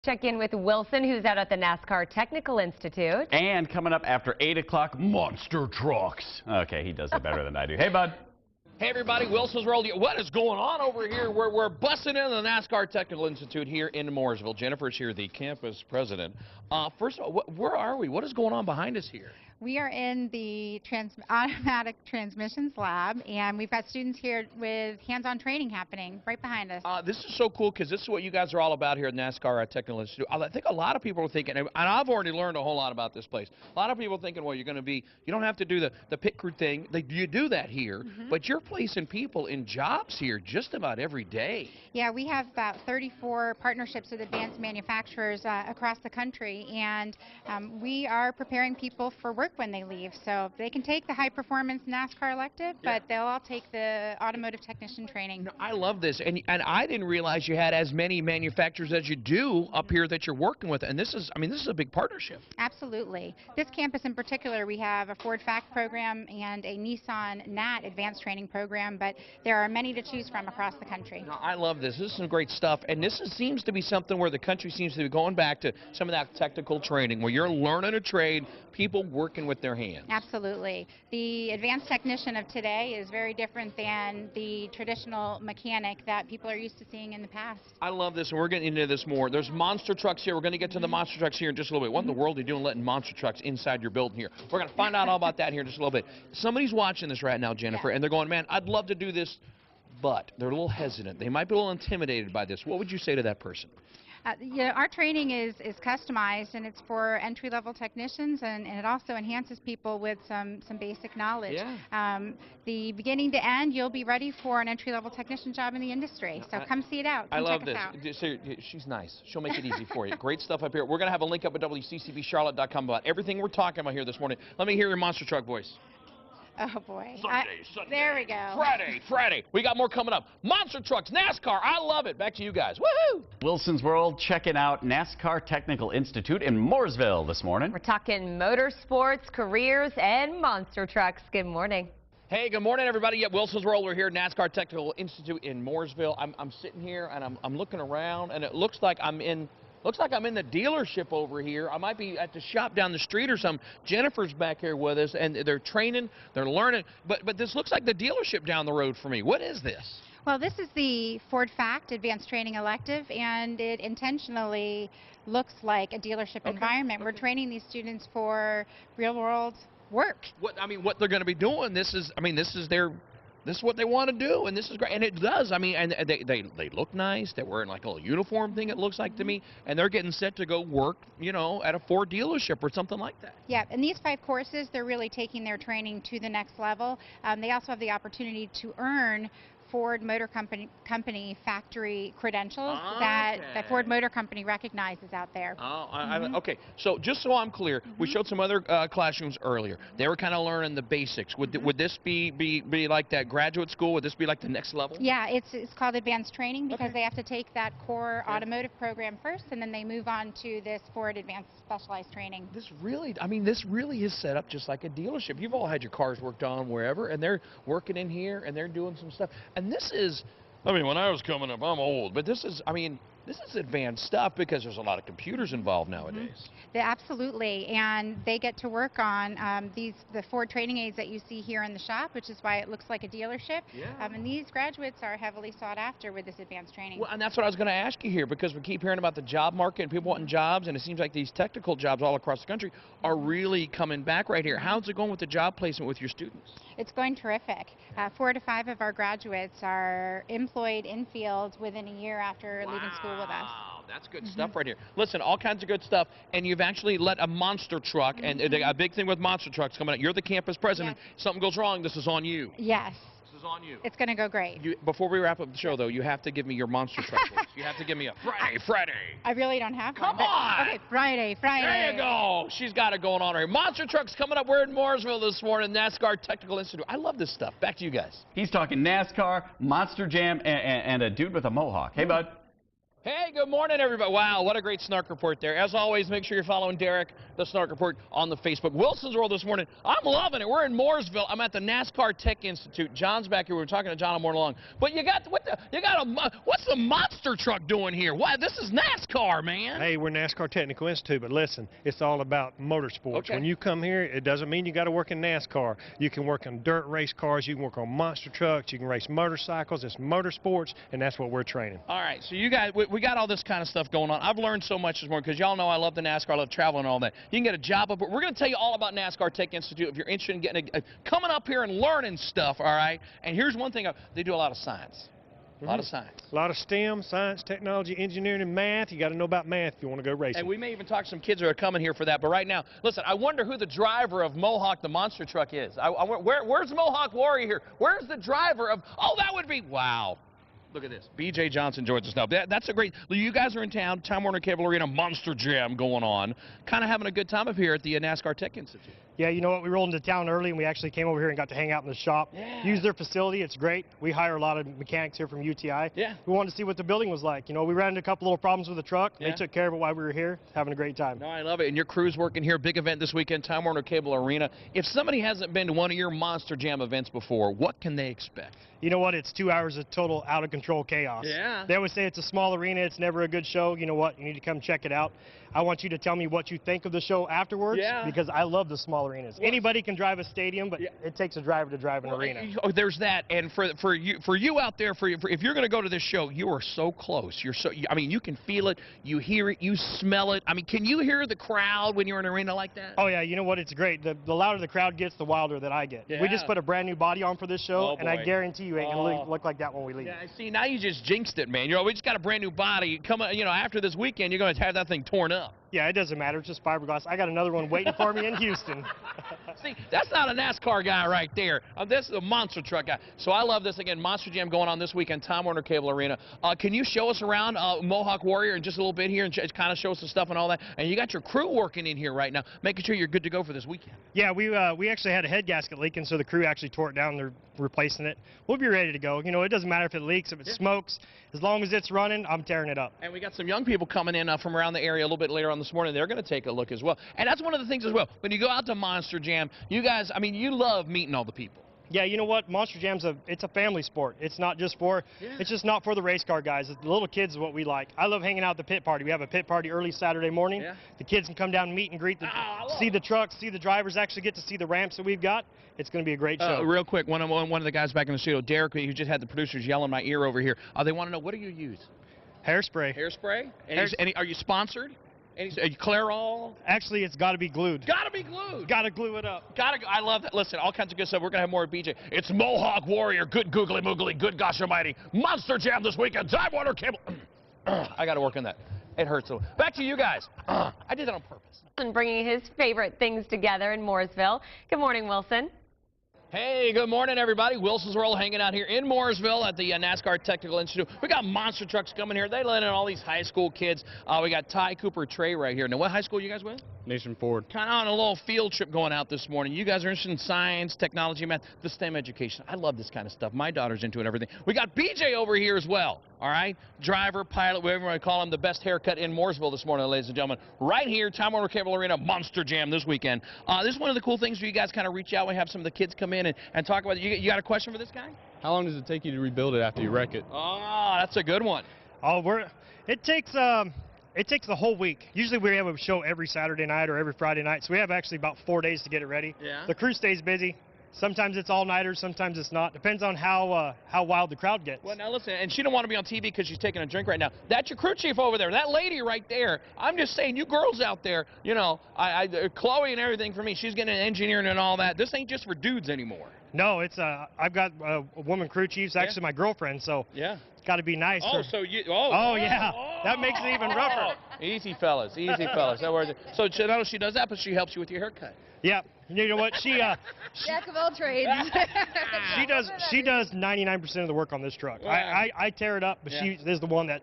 Check in with Wilson, who's out at the NASCAR Technical Institute. And coming up after 8 o'clock, monster trucks. Okay, he does it better than I do. Hey, bud. Hey, everybody. Wilson's World. What is going on over here? We're busting into the NASCAR Technical Institute here in Mooresville. Jennifer's here, the campus president. First of all, where are we? What is going on behind us here? We are in the automatic transmissions lab, and we've got students here with hands-on training happening right behind us. This is so cool because this is what you guys are all about here at NASCAR Technical Institute. I think a lot of people are thinking, and I've already learned a whole lot about this place. A lot of people are thinking, well, you don't have to do the pit crew thing. You do that here, but you're placing people in jobs here just about every day. Yeah, we have about 34 partnerships with advanced manufacturers across the country, and we are preparing people for work when they leave. So they can take the high-performance NASCAR elective, but they'll all take the automotive technician training. No, I love this, and I didn't realize you had as many manufacturers as you do up here that you're working with, and this is a big partnership. Absolutely. This campus in particular, we have a Ford FACT program and a Nissan NAT advanced training program, but there are many to choose from across the country. No, I love this. This is some great stuff, and seems to be something where the country seems to be going back to some of that technical training, where you're learning a trade, people working with their hands. Absolutely. The advanced technician of today is very different than the traditional mechanic that people are used to seeing in the past. I love this, and we're getting into this more. There's monster trucks here. We're going to get to the monster trucks here in just a little bit. What in the world are you doing letting monster trucks inside your building here? We're going to find out all about that here in just a little bit. Somebody's watching this right now, Jennifer, and they're going, man, I'd love to do this, but they're a little hesitant. They might be a little intimidated by this. What would you say to that person? Our training is customized, and it's for entry-level technicians, and it also enhances people with some basic knowledge. Yeah. The beginning to end, you'll be ready for an entry-level technician job in the industry. So come see it out. I love this. She's nice. She'll make it easy for you. Great stuff up here. We're going to have a link up at WCCBCharlotte.com about everything we're talking about here this morning. Let me hear your monster truck voice. Oh, boy. Sunday. There we go. Friday. We got more coming up. Monster trucks, NASCAR. I love it. Back to you guys. Woohoo! Wilson's World checking out NASCAR Technical Institute in Mooresville this morning. We're talking motorsports, careers, and monster trucks. Good morning. Hey, good morning, everybody. Yeah, Wilson's World. We're here at NASCAR Technical Institute in Mooresville. I'm sitting here, and I'm looking around, and it looks like I'm in the dealership over here. I might be at the shop down the street or something. Jennifer's back here with us, and they're training, they're learning. But this looks like the dealership down the road for me. What is this? Well, this is the Ford FACT Advanced Training Elective, and it intentionally looks like a dealership environment. We're training these students for real-world work. What they're going to be doing. This is what they want to do, and this is great, and it does. And they look nice. They're wearing like a little uniform thing, it looks like to me, and they're getting set to go work, at a Ford dealership or something like that. Yeah, and these 5 courses, they're really taking their training to the next level. They also have the opportunity to earn Ford Motor Company factory credentials that Ford Motor Company recognizes out there. Okay, so just so I'm clear, we showed some other classrooms earlier. They were kind of learning the basics. Would this be like that graduate school? Would this be like the next level? Yeah, it's called advanced training because they have to take that core automotive program first, and then they move on to this Ford advanced specialized training. This really is set up just like a dealership. You've all had your cars worked on wherever, and they're working in here, and they're doing some stuff. And this is, when I was coming up, I'm old, but this is advanced stuff because there's a lot of computers involved nowadays. Absolutely, and they get to work on the Ford training aids that you see here in the shop, which is why it looks like a dealership. Yeah. And these graduates are heavily sought after with this advanced training. Well, and that's what I was going to ask you here, because we keep hearing about the job market and people wanting jobs, and it seems like these technical jobs all across the country are really coming back right here. How's it going with the job placement with your students? It's going terrific. 4 to 5 of our graduates are employed in field within a year after leaving school with us. Wow, that's good stuff right here. Listen, all kinds of good stuff, and you've actually let a monster truck, and a big thing with monster trucks coming out. You're the campus president. Yes. Something goes wrong, this is on you. Yes. This is on you. It's going to go great. Before we wrap up the show, though, you have to give me your monster truck voice. You have to give me a Friday. I really don't have one. Come on! Okay, Friday. There you go. She's got it going on right here. Monster trucks coming up. We're in Mooresville this morning, NASCAR Technical Institute. I love this stuff. Back to you guys. He's talking NASCAR, Monster Jam, and a dude with a mohawk. Hey, bud. Hey, good morning, everybody. Wow, what a great Snark Report there. As always, make sure you're following Derek, the Snark Report, on the Facebook. Wilson's World this morning. I'm loving it. We're in Mooresville. I'm at the NASCAR Tech Institute. John's back here. We were talking to John all morning long. But what's the monster truck doing here? Why, this is NASCAR, man. Hey, we're NASCAR Technical Institute, but listen, it's all about motorsports. Okay. When you come here, it doesn't mean you got to work in NASCAR. You can work on dirt race cars, you can work on monster trucks, you can race motorcycles. It's motorsports, and that's what we're training. All right, so you guys, we got all this kind of stuff going on. I've learned so much this morning because y'all know I love the NASCAR, I love traveling and all that. You can get a job up, but we're going to tell you all about NASCAR Tech Institute if you're interested in getting coming up here and learning stuff, all right? And here's one thing, they do a lot of science. A lot of science. A lot of STEM, science, technology, engineering, and math. You got to know about math if you want to go racing. And we may even talk to some kids who are coming here for that. But right now, listen, I wonder who the driver of Mohawk, the monster truck, is. Where's Mohawk Warrior here? Where's the driver of, oh, that would be, wow. Look at this. B.J. Johnson joins us now. That's a great, you guys are in town, Time Warner Cable Arena, Monster Jam going on. Kind of having a good time up here at the NASCAR Tech Institute. Yeah, you know what? We rolled into town early, and we actually came over here and got to hang out in the shop. Yeah. Use their facility. It's great. We hire a lot of mechanics here from UTI. Yeah. We wanted to see what the building was like. You know, we ran into a couple little problems with the truck. Yeah. They took care of it while we were here, having a great time. No, I love it. And your crew's working here. Big event this weekend, Time Warner Cable Arena. If somebody hasn't been to one of your Monster Jam events before, what can they expect? You know what? It's 2 hours of total out-of-control chaos. Yeah. They always say it's a small arena. It's never a good show. You know what? You need to come check it out. I want you to tell me what you think of the show afterwards. Yeah. Because I love the small arenas. Well, anybody can drive a stadium, but yeah. it takes a driver to drive an arena. Oh, there's that. And for you out there, if you're going to go to this show, you are so close. I mean, you can feel it, you hear it, you smell it. I mean, can you hear the crowd when you're in an arena like that? Oh, yeah, you know what? It's great. The louder the crowd gets, the wilder that I get. Yeah. We just put a brand new body on for this show, Oh, and I boy. guarantee you ain't going to look like that when we leave. Yeah, see, now you just jinxed it, man. We just got a brand new body. After this weekend, you're going to have that thing torn up. Yeah, it doesn't matter. It's just fiberglass. I got another one waiting for me in Houston. See, that's not a NASCAR guy right there. This is a monster truck guy. So I love this. Again, Monster Jam going on this weekend, Time Warner Cable Arena. Can you show us around Mohawk Warrior in just a little bit here and kind of show us the stuff and all that? And you got your crew working in here right now, making sure you're good to go for this weekend. Yeah, we actually had a head gasket leaking, so the crew actually tore it down. They're replacing it. We'll be ready to go. You know, it doesn't matter if it leaks, if it smokes. As long as it's running, I'm tearing it up. And we got some young people coming in from around the area a little bit later on this morning. They're going to take a look as well. And that's one of the things as well. When you go out to Monster Jam, you guys, I mean, you love meeting all the people. Yeah, you know what? Monster Jam's it's a family sport. It's not just for, it's just not for the race car guys. The little kids is what we like. I love hanging out at the pit party. We have a pit party early Saturday morning. Yeah. The kids can come down and meet and greet, see the trucks, see the drivers, actually get to see the ramps that we've got. It's going to be a great show. Real quick, one of the guys back in the studio, Derek, who just had the producers yell in my ear over here. They want to know, what do you use? Hairspray. Hairspray? Are you sponsored? Clairol? Actually, it's got to be glued. Got to be glued. Got to glue it up. I love that. Listen, all kinds of good stuff. We're going to have more at BJ. It's Mohawk Warrior, good googly moogly, good gosh almighty. Monster Jam this weekend. Time Warner Cable. I got to work on that. It hurts a little. Back to you guys. I did that on purpose. And bringing his favorite things together in Mooresville. Good morning, Wilson. Hey, good morning, everybody. Wilson's World hanging out here in Mooresville at the NASCAR Technical Institute. We got monster trucks coming here. They let in all these high school kids. We got Ty Cooper Trey right here. Now, what high school you guys with? Nation Ford. Kind of on a little field trip going out this morning. You guys are interested in science, technology, math, the STEM education. I love this kind of stuff. My daughter's into it and everything. We got BJ over here as well, all right? Driver, pilot, whatever you want to call him, the best haircut in Mooresville this morning, ladies and gentlemen. Right here, Time Warner Cable Arena, Monster Jam this weekend. This is one of the cool things where you guys kind of reach out and have some of the kids come in and talk about it. You got a question for this guy? How long does it take you to rebuild it after you wreck it? Oh, that's a good one. Oh, it takes the whole week. Usually we have a show every Saturday night or every Friday night, so we have actually about 4 days to get it ready. Yeah. The crew stays busy. Sometimes it's all-nighters, sometimes it's not. Depends on how wild the crowd gets. Well, now listen, and she don't want to be on TV because she's taking a drink right now. That's your crew chief over there. That lady right there. I'm just saying, you girls out there, you know, Chloe and everything for me, she's getting engineering and all that. This ain't just for dudes anymore. No, it's I've got a woman crew chief's actually my girlfriend, so yeah, it's got to be nice. Oh, for, so you? Yeah, that makes it even rougher. Easy, fellas. Easy, fellas. That works. So not only she does that, but she helps you with your haircut. Yeah. You know what? Jack of all trades. She does 99% of the work on this truck. Wow. I tear it up, but she is the one that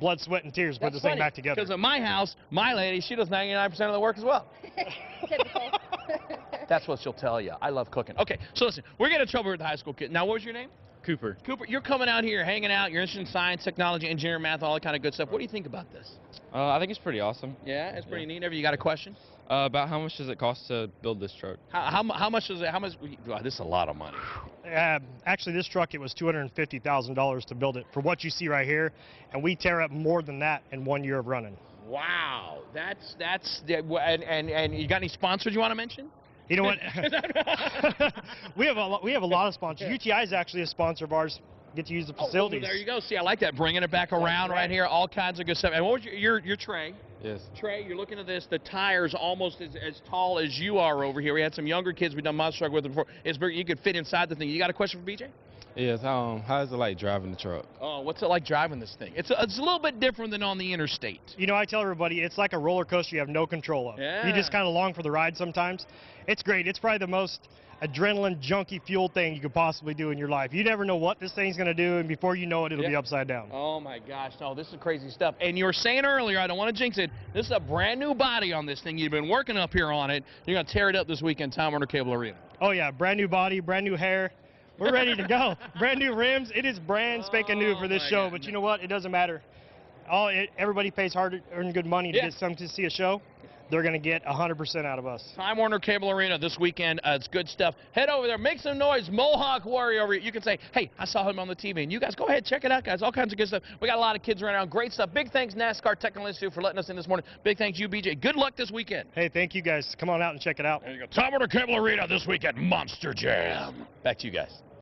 blood, sweat, and tears put this thing back together. Because at my house, my lady, she does 99% of the work as well. Typical. That's what she'll tell you. I love cooking. Okay, so listen, we're getting in trouble with the high school kid. Now, what was your name? Cooper. Cooper, you're coming out here, hanging out. You're interested in science, technology, engineering, math, all that kind of good stuff. What do you think about this? I think it's pretty awesome. Yeah, it's pretty neat. Ever you got a question? About how much does it cost to build this truck? How much is it? How much? Wow, this is a lot of money. Actually, this truck, it was $250,000 to build it for what you see right here, and we tear up more than that in 1 year of running. Wow, and you got any sponsors you want to mention? You know what? we have a lot of sponsors. UTI is actually a sponsor of ours. Get to use the facilities. Oh, there you go. See, I like that. Bringing it back around right here. All kinds of good stuff. And what was your Trey? Yes. Trey, you're looking at this. The tire's almost as tall as you are over here. We had some younger kids we've done monster truck with before. You could fit inside the thing. You got a question for BJ? Yes. How is it like driving the truck? Oh, what's it like driving this thing? It's a little bit different than on the interstate. You know, I tell everybody it's like a roller coaster you have no control of. Yeah. You just kind of long for the ride sometimes. It's great. It's probably the most adrenaline junkie fuel thing you could possibly do in your life. You never know what this thing's going to do, and before you know it, it'll be upside down. Oh my gosh, no, this is crazy stuff. And you were saying earlier, I don't want to jinx it, this is a brand new body on this thing. You've been working up here on it. You're going to tear it up this weekend, Time Warner Cable Arena. Oh yeah, brand new body, brand new hair. We're ready to go. Brand new rims. It is brand spanking new for this show, but you know what? It doesn't matter. Everybody pays hard-earned good money to get some to see a show. They're going to get 100% out of us. Time Warner Cable Arena this weekend. It's good stuff. Head over there. Make some noise. Mohawk Warrior over here. You can say, hey, I saw him on the TV. And you guys go ahead. Check it out, guys. All kinds of good stuff. We got a lot of kids running around. Great stuff. Big thanks, NASCAR Technical Institute, for letting us in this morning. Big thanks, you, BJ. Good luck this weekend. Hey, thank you, guys. Come on out and check it out. There you go. Time Warner Cable Arena this weekend. Monster Jam. Back to you guys.